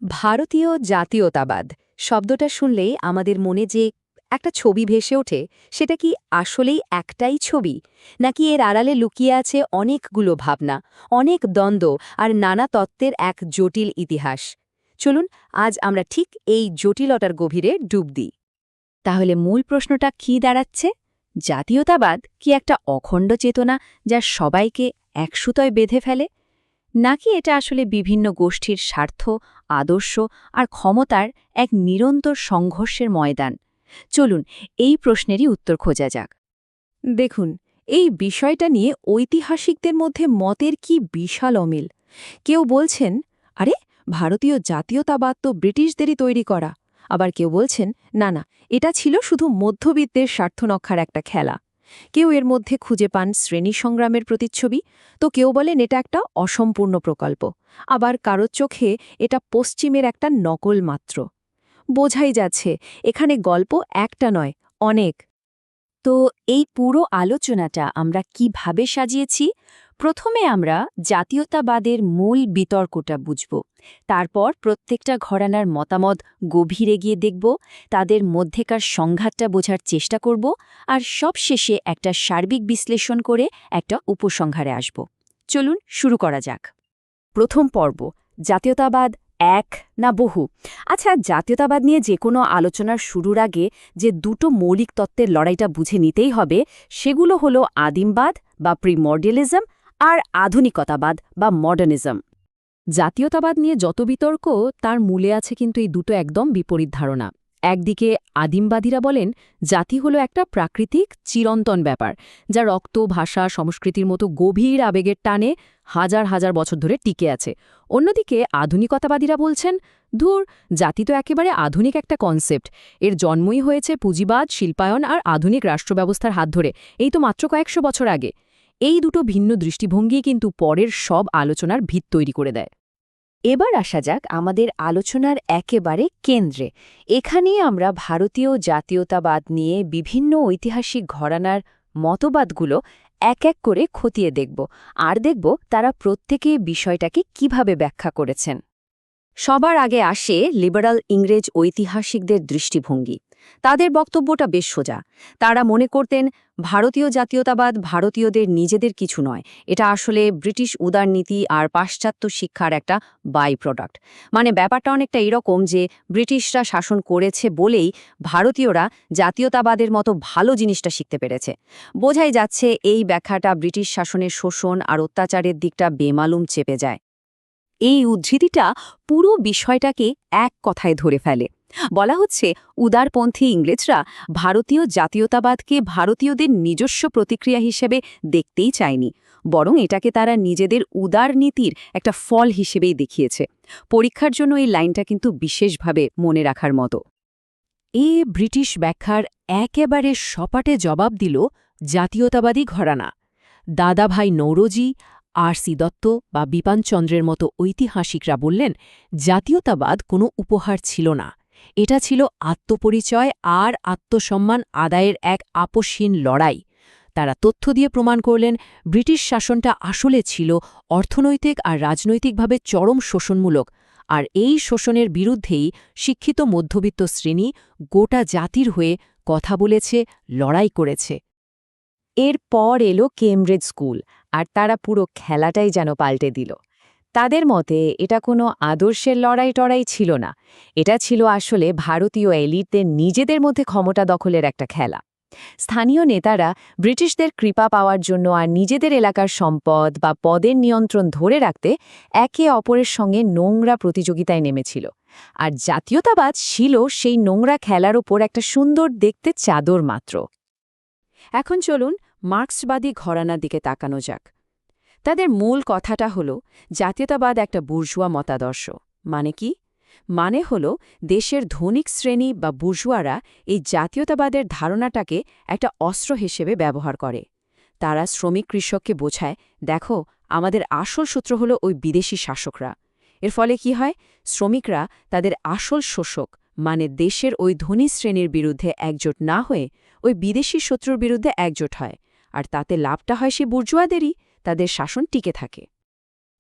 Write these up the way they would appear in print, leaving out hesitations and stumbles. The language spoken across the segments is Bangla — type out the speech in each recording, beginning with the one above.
ভারতীয় জাতীয়তাবাদ শব্দটা শুনলেই আমাদের মনে যে একটা ছবি ভেসে ওঠে সেটা কি আসলেই একটাই ছবি নাকি এর আড়ালে লুকিয়ে আছে অনেকগুলো ভাবনা অনেক দ্বন্দ্ব আর নানা তত্ত্বের এক জটিল ইতিহাস চলুন আজ আমরা ঠিক এই জটিলতার গভীরে ডুব দিই তাহলে মূল প্রশ্নটা কি দাঁড়াচ্ছে জাতীয়তাবাদ কি একটা অখণ্ড চেতনা যা সবাইকে এক সুতোয় বেঁধে ফেলে নাকি এটা আসলে বিভিন্ন গোষ্ঠীর স্বার্থ আদর্শ আর ক্ষমতার এক নিরন্তর সংঘর্ষের ময়দান চলুন এই প্রশ্নেরই উত্তর খোঁজা যাক দেখুন এই বিষয়টা নিয়ে ঐতিহাসিকদের মধ্যে মতের কি বিশাল অমিল কেউ বলছেন আরে ভারতীয় জাতীয়তাবাদ তো ব্রিটিশদেরই তৈরি করা আবার কেউ বলছেন না না এটা ছিল শুধু মধ্যবিত্তের স্বার্থনক্ষার একটা খেলা কেউ এর মধ্যে খুঁজে পান শ্রেণী সংগ্রামের প্রতিচ্ছবি তো কেউ বলেন এটা একটা অসম্পূর্ণ প্রকল্প আবার কারোর চোখে এটা পশ্চিমের একটা নকল মাত্র বোঝাই যাচ্ছে এখানে গল্প একটা নয় অনেক তো এই পুরো আলোচনাটা আমরা কিভাবে সাজিয়েছি প্রথমে আমরা জাতীয়তাবাদের মূল বিতর্কটা বুঝব তারপর প্রত্যেকটা ঘরানার মতামত গভীরে গিয়ে দেখব তাদের মধ্যেকার সংঘাতটা বোঝার চেষ্টা করব আর সবশেষে একটা সার্বিক বিশ্লেষণ করে একটা উপসংহারে আসব চলুন শুরু করা যাক প্রথম পর্ব জাতীয়তাবাদ এক না বহু আচ্ছা জাতীয়তাবাদ নিয়ে যে কোনো আলোচনার শুরুর আগে যে দুটো মৌলিক তত্ত্বের লড়াইটা বুঝে নিতেই হবে সেগুলো হলো আদিমবাদ বা প্রিমর্ডিয়ালিজম আর আধুনিকতাবাদ বা মডার্নিজম জাতীয়তাবাদ নিয়ে যত বিতর্ক তার মূলে আছে কিন্তু এই দুটো একদম বিপরীত ধারণা একদিকে আদিমবাদীরা বলেন জাতি হলো একটা প্রাকৃতিক চিরন্তন ব্যাপার যা রক্ত ভাষা সংস্কৃতির মতো গভীর আবেগের টানে হাজার হাজার বছর ধরে টিকে আছে অন্যদিকে আধুনিকতাবাদীরা বলছেন ধুর জাতি তো একেবারে আধুনিক একটা কনসেপ্ট এর জন্মই হয়েছে পুঁজিবাদ শিল্পায়ন আর আধুনিক রাষ্ট্রব্যবস্থার হাত ধরে এই তো মাত্র কয়েকশো বছর আগে এই দুটো ভিন্ন দৃষ্টিভঙ্গি কিন্তু পরের সব আলোচনার ভিত তৈরি করে দেয় এবার আসা যাক আমাদের আলোচনার একেবারে কেন্দ্রে এখানেই আমরা ভারতীয় জাতীয়তাবাদ নিয়ে বিভিন্ন ঐতিহাসিক ঘরানার মতবাদগুলো এক এক করে খতিয়ে দেখব আর দেখব তারা প্রত্যেকে বিষয়টাকে কিভাবে ব্যাখ্যা করেছেন সবার আগে আসে লিবারাল ইংরেজ ঐতিহাসিকদের দৃষ্টিভঙ্গি তাদের বক্তব্যটা বেশ সোজা তারা মনে করতেন ভারতীয় জাতীয়তাবাদ ভারতীয়দের নিজেদের কিছু নয় এটা আসলে ব্রিটিশ উদারনীতি আর পাশ্চাত্য শিক্ষার একটা বাই প্রোডাক্ট মানে ব্যাপারটা অনেকটা এরকম যে ব্রিটিশরা শাসন করেছে বলেই ভারতীয়রা জাতীয়তাবাদের মতো ভালো জিনিসটা শিখতে পেরেছে বোঝাই যাচ্ছে এই ব্যাখ্যাটা ব্রিটিশ শাসনের শোষণ আর অত্যাচারের দিকটা বেমালুম চেপে যায় এই উদ্ধৃতিটা পুরো বিষয়টাকে এক কথায় ধরে ফেলে বলা হচ্ছে উদারপন্থী ইংরেজরা ভারতীয় জাতীয়তাবাদকে ভারতীয়দের নিজস্ব প্রতিক্রিয়া হিসেবে দেখতেই চায়নি বরং এটাকে তারা নিজেদের উদার নীতির একটা ফল হিসেবেই দেখিয়েছে পরীক্ষার জন্য এই লাইনটা কিন্তু বিশেষভাবে মনে রাখার মতো এই ব্রিটিশ ব্যাখ্যার একেবারে সপাটে জবাব দিল জাতীয়তাবাদী ঘরানা দাদাভাই নৌরোজি আর.সি. দত্ত বা বিপানচন্দ্রের মতো ঐতিহাসিকরা বললেন জাতীয়তাবাদ কোনো উপহার ছিল না এটা ছিল আত্মপরিচয় আর আত্মসম্মান আদায়ের এক আপসহীন লড়াই তারা তথ্য দিয়ে প্রমাণ করলেন ব্রিটিশ শাসনটা আসলে ছিল অর্থনৈতিক আর রাজনৈতিকভাবে চরম শোষণমূলক আর এই শোষণের বিরুদ্ধেই শিক্ষিত মধ্যবিত্ত শ্রেণী গোটা জাতির হয়ে কথা বলেছে লড়াই করেছে এরপর এলো কেমব্রিজ স্কুল আর তারা পুরো খেলাটাই যেন পাল্টে দিল তাদের মতে এটা কোনো আদর্শের লড়াই ছিল না এটা ছিল আসলে ভারতীয় এলিটদের নিজেদের মধ্যে ক্ষমতা দখলের একটা খেলা স্থানীয় নেতারা ব্রিটিশদের কৃপা পাওয়ার জন্য আর নিজেদের এলাকার সম্পদ বা পদের নিয়ন্ত্রণ ধরে রাখতে একে অপরের সঙ্গে নোংরা প্রতিযোগিতায় নেমেছিল আর জাতীয়তাবাদ ছিল সেই নোংরা খেলার ওপর একটা সুন্দর দেখতে চাদর মাত্র এখন চলুন মার্ক্সবাদী ঘরানার দিকে তাকানো যাক তাদের মূল কথাটা হল জাতীয়তাবাদ একটা বুর্জুয়া মতাদর্শ মানে কি মানে হল দেশের ধনিক শ্রেণী বা বুর্জুয়ারা এই জাতীয়তাবাদের ধারণাটাকে একটা অস্ত্র হিসেবে ব্যবহার করে তারা শ্রমিক কৃষককে বোঝায় দেখো আমাদের আসল সূত্র হল ওই বিদেশি শাসকরা এর ফলে কি হয় শ্রমিকরা তাদের আসল শোষক মানে দেশের ওই ধনী শ্রেণীর বিরুদ্ধে একজোট না হয়ে ওই বিদেশি শত্রুর বিরুদ্ধে একজোট হয় আর তাতে লাভটা হয় সে বুর্জুয়াদেরই তাদের শাসন টিকে থাকে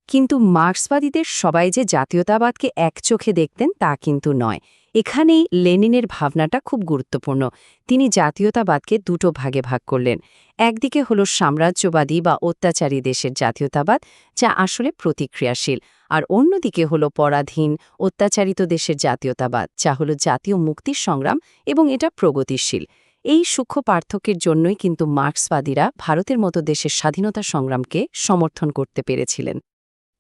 কিন্তু মার্ক্সবাদীদের সবাই যে জাতীয়তাবাদকে এক চোখে দেখতেন তা কিন্তু নয়। এখানেই লেনিনের ভাবনাটা খুব গুরুত্বপূর্ণ। তিনি জাতীয়তাবাদকে দুটো ভাগে ভাগ করলেন। একদিকে হলো সাম্রাজ্যবাদী বা অত্যাচারী দেশের জাতীয়তাবাদ, যা আসলে প্রতিক্রিয়াশীল, আর অন্যদিকে হলো পরাধীন অত্যাচারিত দেশের জাতীয়তাবাদ, যা হলো জাতীয় মুক্তির সংগ্রাম এবং এটা প্রগতিশীল। এই সূক্ষ্ম পার্থক্যের জন্যই কিন্তু মার্ক্সবাদীরা ভারতের মতো দেশের স্বাধীনতা সংগ্রামকে সমর্থন করতে পেরেছিলেন।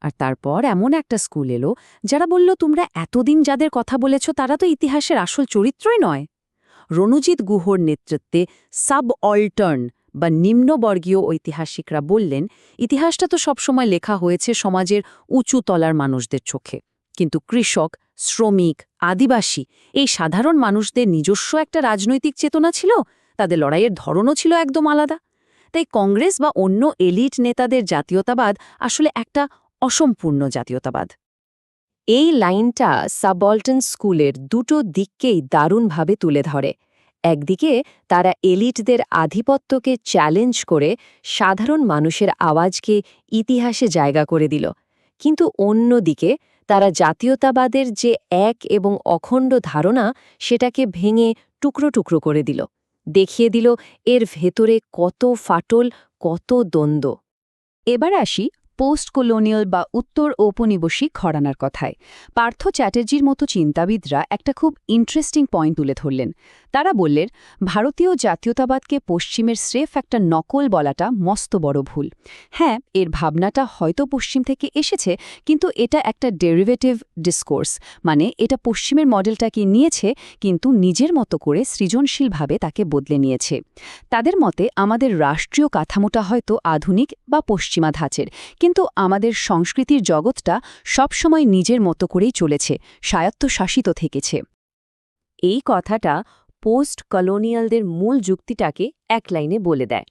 আর তারপর এমন একটা স্কুল এলো যারা বলল, তোমরা এতদিন যাদের কথা বলেছ তারা তো ইতিহাসের আসল চরিত্রই নয়। রণজিৎ গুহর নেতৃত্বে সাবঅল্টার্ন বা নিম্নবর্গীয় ঐতিহাসিকরা বললেন, ইতিহাসটা তো সবসময় লেখা হয়েছে সমাজের উঁচু তলার মানুষদের চোখে, কিন্তু কৃষক, শ্রমিক, আদিবাসী এই সাধারণ মানুষদের নিজস্ব একটা রাজনৈতিক চেতনা ছিল, তাদের লড়াইয়ের ধরনও ছিল একদম আলাদা। তাই কংগ্রেস বা অন্য এলিট নেতাদের জাতীয়তাবাদ আসলে একটা অসম্পূর্ণ জাতীয়তাবাদ। এই লাইনটা সাবঅল্টার্ন স্কুলের দুটো দিককেই দারুণভাবে তুলে ধরে। একদিকে তারা এলিটদের আধিপত্যকে চ্যালেঞ্জ করে সাধারণ মানুষের আওয়াজকে ইতিহাসে জায়গা করে দিল, কিন্তু অন্যদিকে তারা জাতীয়তাবাদের যে এক এবং অখণ্ড ধারণা সেটাকে ভেঙে টুকরো টুকরো করে দিল, দেখিয়ে দিল এর ভেতরে কত ফাটল, কত দ্বন্দ্ব। এবার আসি পোস্ট কলোনিয়াল বা উত্তর ঔপনিবেশিক ঘরানার কথায়। পার্থ চ্যাটার্জির মতো চিন্তাবিদরা একটা খুব ইন্টারেস্টিং পয়েন্ট তুলে ধরলেন। তারা বললেন, ভারতীয় জাতীয়তাবাদকে পশ্চিমের স্রেফ একটা নকল বলাটা মস্ত বড় ভুল। হ্যাঁ, এর ভাবনাটা হয়তো পশ্চিম থেকে এসেছে, কিন্তু এটা একটা ডেরিভেটিভ ডিসকোর্স, মানে এটা পশ্চিমের মডেলটাকে নিয়েছে কিন্তু নিজের মতো করে সৃজনশীলভাবে তাকে বদলে নিয়েছে। তাদের মতে আমাদের রাষ্ট্রীয় কাঠামোটা হয়তো আধুনিক বা পশ্চিমা ধাঁচের, কিন্তু আমাদের সংস্কৃতির জগৎটা সবসময় নিজের মতো করেই চলেছে, স্বায়ত্তশাসিত থেকেছে। এই কথাটা পোস্ট কলোনিয়ালদের মূল যুক্তিটাকে এক লাইনে বলে দেয়।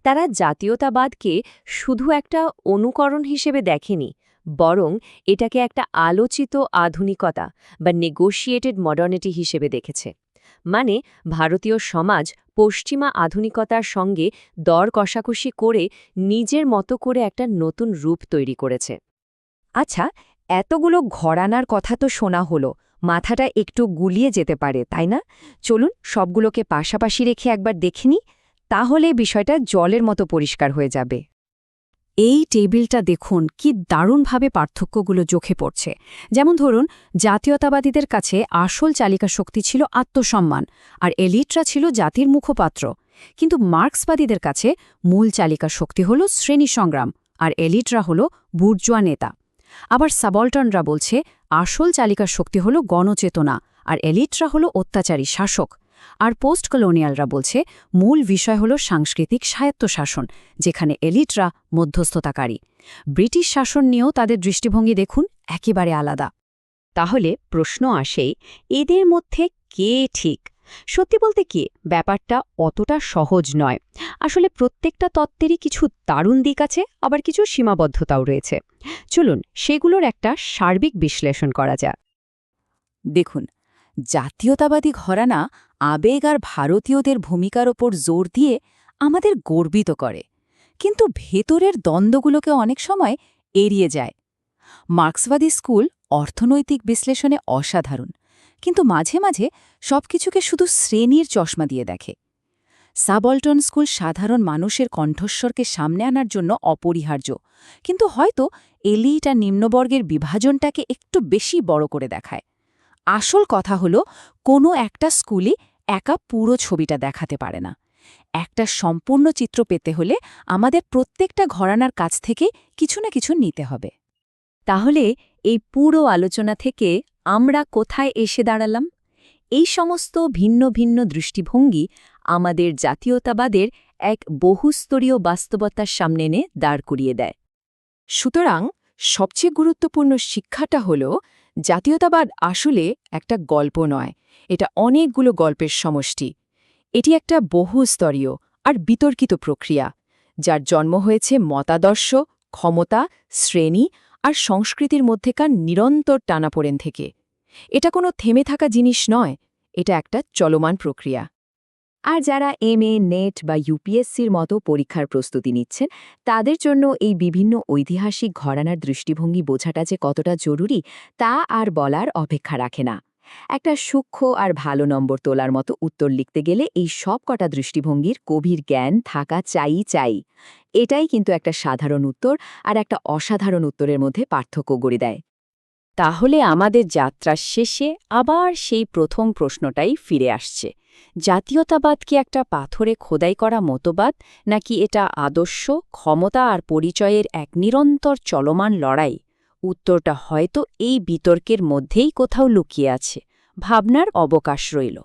তারা জাতীয়তাবাদকে শুধু একটা অনুকরণ হিসেবে দেখেনি, বরং এটাকে একটা আলোচিত আধুনিকতা বা নেগোশিয়েটেড মডার্নিটি হিসেবে দেখেছে। মানে ভারতীয় সমাজ পশ্চিমা আধুনিকতার সঙ্গে দর কষাকষি করে নিজের মতো করে একটা নতুন রূপ তৈরি করেছে। আচ্ছা, এতগুলো ঘরানার কথা তো শোনা হলো, মাথাটা একটু গুলিয়ে যেতে পারে, তাই না? চলুন সবগুলোকে পাশাপাশি রেখে একবার দেখে নিই, তাহলে বিষয়টা জলের মতো পরিষ্কার হয়ে যাবে। এই টেবিলটা দেখুন কি দারুণভাবে পার্থক্যগুলো চোখে পড়ছে। যেমন ধরুন, জাতীয়তাবাদীদের কাছে আসল চালিকা শক্তি ছিল আত্মসম্মান, আর এলিটরা ছিল জাতির মুখপাত্র। কিন্তু মার্ক্সবাদীদের কাছে মূল চালিকা শক্তি হল শ্রেণী সংগ্রাম, আর এলিটরা হল বুর্জোয়া নেতা। আবার সাবঅল্টার্নরা বলছে আসল চালিকা শক্তি হল গণচেতনা, আর এলিটরা হল অত্যাচারী শাসক। আর পোস্ট কলোনিয়ালরা বলছে মূল বিষয় হল সাংস্কৃতিক স্বায়ত্তশাসন, যেখানে এলিটরা মধ্যস্থতাকারী। ব্রিটিশ শাসন নিয়েও তাদের দৃষ্টিভঙ্গি দেখুন একেবারে আলাদা। তাহলে প্রশ্ন আসে, এদের মধ্যে কে ঠিক? সত্যি বলতে কি, ব্যাপারটা অতটা সহজ নয়। আসলে প্রত্যেকটা তত্ত্বেরই কিছু দারুণ দিক আছে, আবার কিছু সীমাবদ্ধতাও রয়েছে। চলুন সেগুলোর একটা সার্বিক বিশ্লেষণ করা যাক। দেখুন, জাতীয়তাবাদী ঘরানা আবেগ আর ভারতীয়দের ভূমিকার ওপর জোর দিয়ে আমাদের গর্বিত করে, কিন্তু ভেতরের দ্বন্দ্বগুলোকে অনেক সময় এড়িয়ে যায়। মার্ক্সবাদী স্কুল অর্থনৈতিক বিশ্লেষণে অসাধারণ, কিন্তু মাঝে মাঝে সবকিছুকে শুধু শ্রেণীর চশমা দিয়ে দেখে। সাবঅল্টার্ন স্কুল সাধারণ মানুষের কণ্ঠস্বরকে সামনে আনার জন্য অপরিহার্য, কিন্তু হয়তো এলিট আর নিম্নবর্গের বিভাজনটাকে একটু বেশি বড় করে দেখায়। আসল কথা হলো, কোনো একটা স্কুলই একা পুরো ছবিটা দেখাতে পারে না। একটা সম্পূর্ণ চিত্র পেতে হলে আমাদের প্রত্যেকটা ঘরানার কাছ থেকে কিছু না কিছু নিতে হবে। তাহলে এই পুরো আলোচনা থেকে আমরা কোথায় এসে দাঁড়ালাম? এই সমস্ত ভিন্ন ভিন্ন দৃষ্টিভঙ্গি আমাদের জাতীয়তাবাদের এক বহুস্তরীয় বাস্তবতার সামনে এনে দাঁড় করিয়ে দেয়। সুতরাং সবচেয়ে গুরুত্বপূর্ণ শিক্ষাটা হল, জাতীয়তাবাদ আসলে একটা গল্প নয়, এটা অনেকগুলো গল্পের সমষ্টি। এটি একটা বহুস্তরীয় আর বিতর্কিত প্রক্রিয়া, যার জন্ম হয়েছে মতাদর্শ, ক্ষমতা, শ্রেণী আর সংস্কৃতির মধ্যেকার নিরন্তর টানাপোড়েন থেকে। এটা কোনো থেমে থাকা জিনিস নয়, এটা একটা চলমান প্রক্রিয়া। আর যারা এমএ, নেট বা ইউপিএসসির মতো পরীক্ষার প্রস্তুতি নিচ্ছেন, তাদের জন্য এই বিভিন্ন ঐতিহাসিক ঘরানার দৃষ্টিভঙ্গি বোঝাটা যে কতটা জরুরি, তা আর বলার অপেক্ষা রাখে না। একটা সূক্ষ্ম আর ভালো নম্বর তোলার মতো উত্তর লিখতে গেলে এই সব কটা দৃষ্টিভঙ্গির গভীর জ্ঞান থাকা চাই। এটাই কিন্তু একটা সাধারণ উত্তর আর একটা অসাধারণ উত্তরের মধ্যে পার্থক্য গড়ে দেয়। তাহলে আমাদের যাত্রার শেষে আবার সেই প্রথম প্রশ্নটাই ফিরে আসছে। জাতীয়তাবাদ কি একটা পাথরে খোদাই করা মতবাদ, নাকি এটা আদর্শ, ক্ষমতা আর পরিচয়ের এক নিরন্তর চলমান লড়াই? উত্তরটা হয়তো এই বিতর্কের মধ্যেই কোথাও লুকিয়ে আছে। ভাবনার অবকাশ রইল।